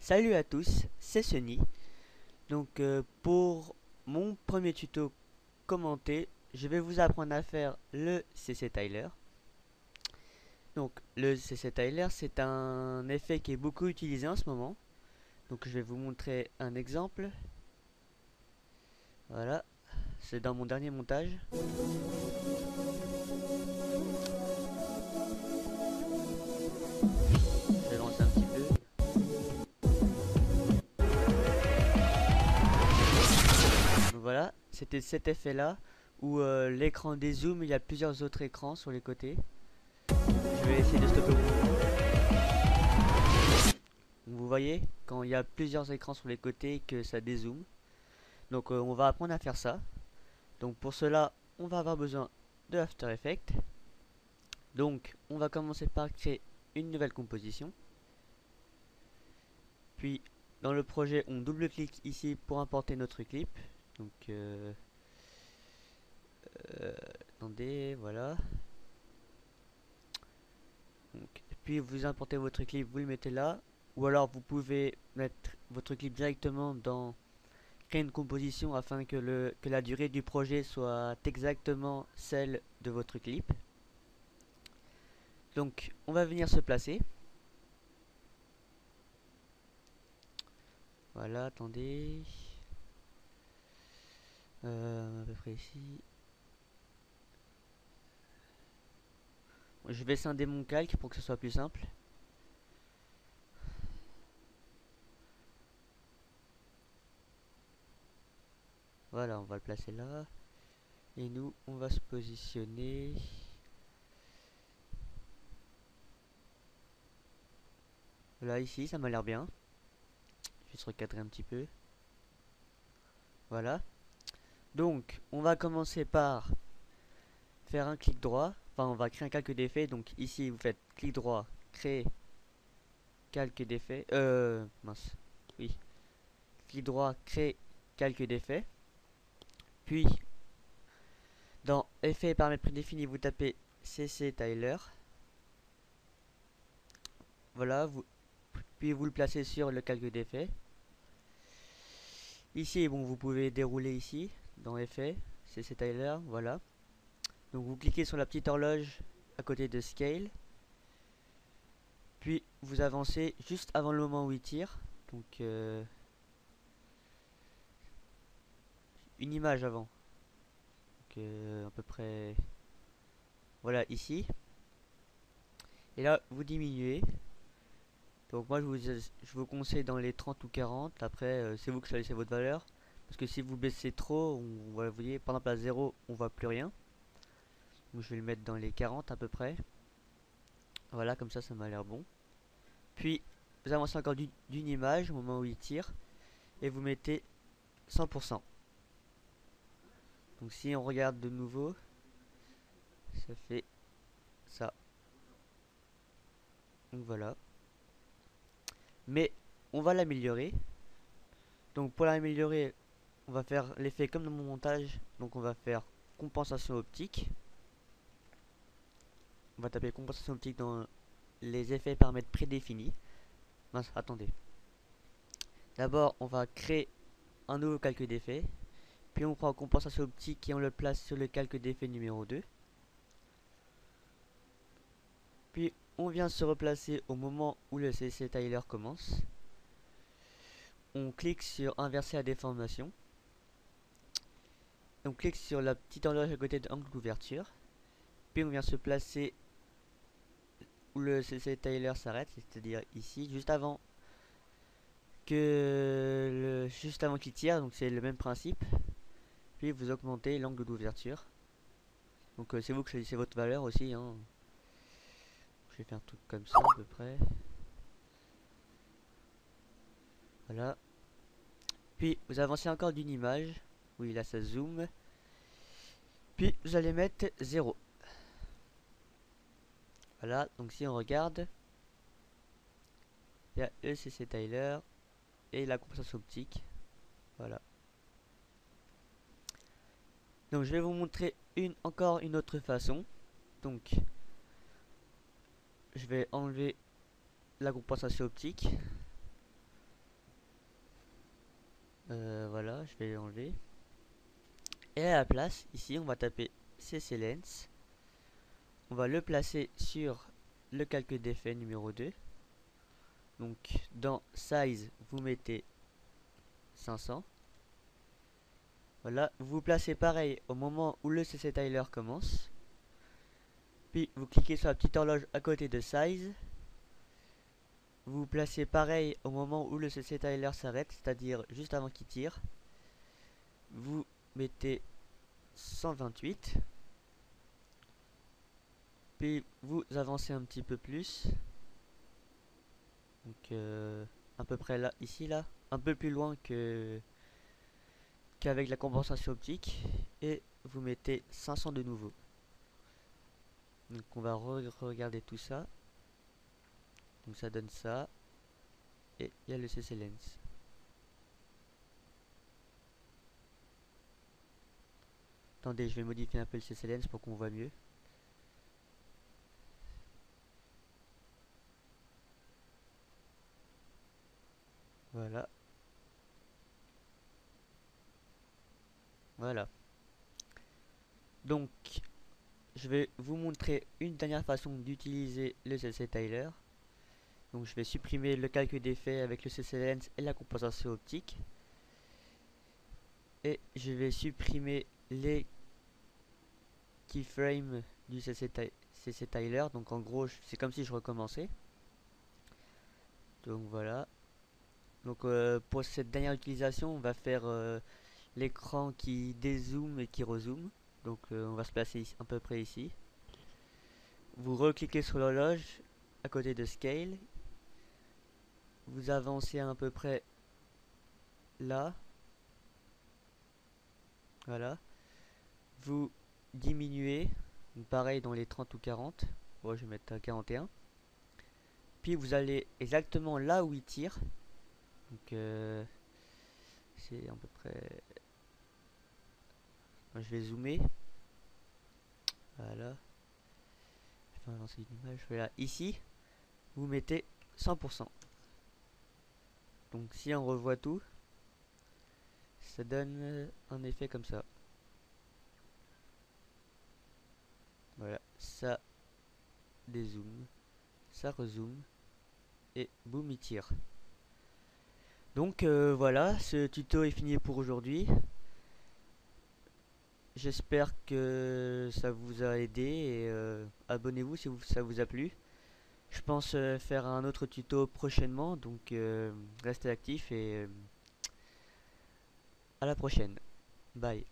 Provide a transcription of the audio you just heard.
Salut à tous, c'est Sunny. Pour mon premier tuto commenté, je vais vous apprendre à faire le CC Tiler. Donc le CC Tiler, c'est un effet qui est beaucoup utilisé en ce moment. Donc je vais vous montrer un exemple. Voilà, c'est dans mon dernier montage. Je vais lancer un petit peu. Donc voilà, c'était cet effet là où l'écran dézoome, il y a plusieurs autres écrans sur les côtés. Je vais essayer de stopper au mouvement. Vous voyez, quand il y a plusieurs écrans sur les côtés que ça dézoome. On va apprendre à faire ça. Donc pour cela, on va avoir besoin de After Effects. Donc on va commencer par créer une nouvelle composition. Puis dans le projet, on double-clique ici pour importer notre clip. Donc attendez, voilà. Puis vous importez votre clip, vous le mettez là. Ou alors vous pouvez mettre votre clip directement dans créer une composition afin que la durée du projet soit exactement celle de votre clip. Donc on va venir se placer. Voilà, attendez. À peu près ici. Je vais scinder mon calque pour que ce soit plus simple. Voilà, on va le placer là. Et nous, on va se positionner. Là, ici, ça m'a l'air bien. Je vais se recadrer un petit peu. Voilà. Donc, on va commencer par faire un clic droit. Enfin, on va créer un calque d'effet. Donc, ici, vous faites clic droit, créer calque d'effet. Mince. Oui. Clic droit, créer calque d'effet. Puis, dans effet et paramètres prédéfinis, vous tapez CC Tiler. Voilà, puis vous le placez sur le calque d'effet. Ici, bon, vous pouvez dérouler ici, dans effet, CC Tiler, voilà. Donc vous cliquez sur la petite horloge à côté de Scale. Puis vous avancez juste avant le moment où il tire. Donc une image avant. Donc à peu près, voilà, ici. Et là, vous diminuez. Donc moi, je vous conseille dans les 30 ou 40. Après, c'est vous qui choisissez votre valeur. Parce que si vous baissez trop, vous voyez, par exemple à 0, on voit plus rien. Donc je vais le mettre dans les 40 à peu près. Voilà, comme ça m'a l'air bon. Puis, vous avancez encore d'une image au moment où il tire. Et vous mettez 100%. Donc si on regarde de nouveau, ça fait ça. Donc voilà. Mais on va l'améliorer. Donc pour l'améliorer, on va faire l'effet comme dans mon montage. Donc on va faire compensation optique. On va taper compensation optique dans les effets et paramètres prédéfinis. Mince, attendez. D'abord, on va créer un nouveau calque d'effet. Puis on prend compensation optique et on le place sur le calque d'effet numéro 2. Puis on vient se replacer au moment où le CC Tiler commence. On clique sur inverser la déformation. On clique sur la petite horloge à côté de angle d'ouverture. Puis on vient se placer où le CC Tiler s'arrête, c'est-à-dire ici, juste avant qu'il tire, donc c'est le même principe. Puis vous augmentez l'angle d'ouverture. Donc c'est vous qui choisissez votre valeur aussi, hein. Je vais faire un truc comme ça à peu près. Voilà. Puis vous avancez encore d'une image. Oui, là ça zoome. Puis vous allez mettre 0. Voilà, donc si on regarde, il y a le CC Tiler et la compensation optique. Voilà. Donc je vais vous montrer encore une autre façon. Donc je vais enlever la compensation optique. Voilà, je vais l'enlever. Et à la place, ici, on va taper CC Lens. On va le placer sur le calque d'effet numéro 2. Donc, dans Size, vous mettez 500. Voilà, vous vous placez pareil au moment où le CC Tiler commence. Puis, vous cliquez sur la petite horloge à côté de Size. Vous vous placez pareil au moment où le CC Tiler s'arrête, c'est-à-dire juste avant qu'il tire. Vous mettez 128. Puis vous avancez un petit peu plus. Donc à peu près là, ici là. Un peu plus loin qu'avec la compensation optique. Et vous mettez 500 de nouveau. Donc on va regarder tout ça. Donc ça donne ça. Et il y a le CC Lens. Attendez, je vais modifier un peu le CC Lens pour qu'on voit mieux. Voilà. Voilà. Donc, je vais vous montrer une dernière façon d'utiliser le CC Tiler. Donc, je vais supprimer le calcul d'effet avec le CC Lens et la compensation optique. Et je vais supprimer les keyframes du CC Tiler. Donc, en gros, c'est comme si je recommençais. Donc, voilà. Donc, pour cette dernière utilisation, on va faire l'écran qui dézoome et qui rezoome. Donc on va se placer ici, à peu près ici. Vous recliquez sur l'horloge à côté de Scale. Vous avancez à peu près là. Voilà. Vous diminuez. Pareil dans les 30 ou 40. Bon, je vais mettre à 41. Puis vous allez exactement là où il tire. Donc c'est à peu près... Je vais zoomer. Voilà. Je vais avancer l'image. Voilà. Ici, vous mettez 100%. Donc si on revoit tout, ça donne un effet comme ça. Voilà, ça dézoome, ça rezoome, et boum, il tire. Donc voilà, ce tuto est fini pour aujourd'hui. J'espère que ça vous a aidé et abonnez-vous si ça vous a plu. Je pense faire un autre tuto prochainement, donc restez actifs et à la prochaine. Bye.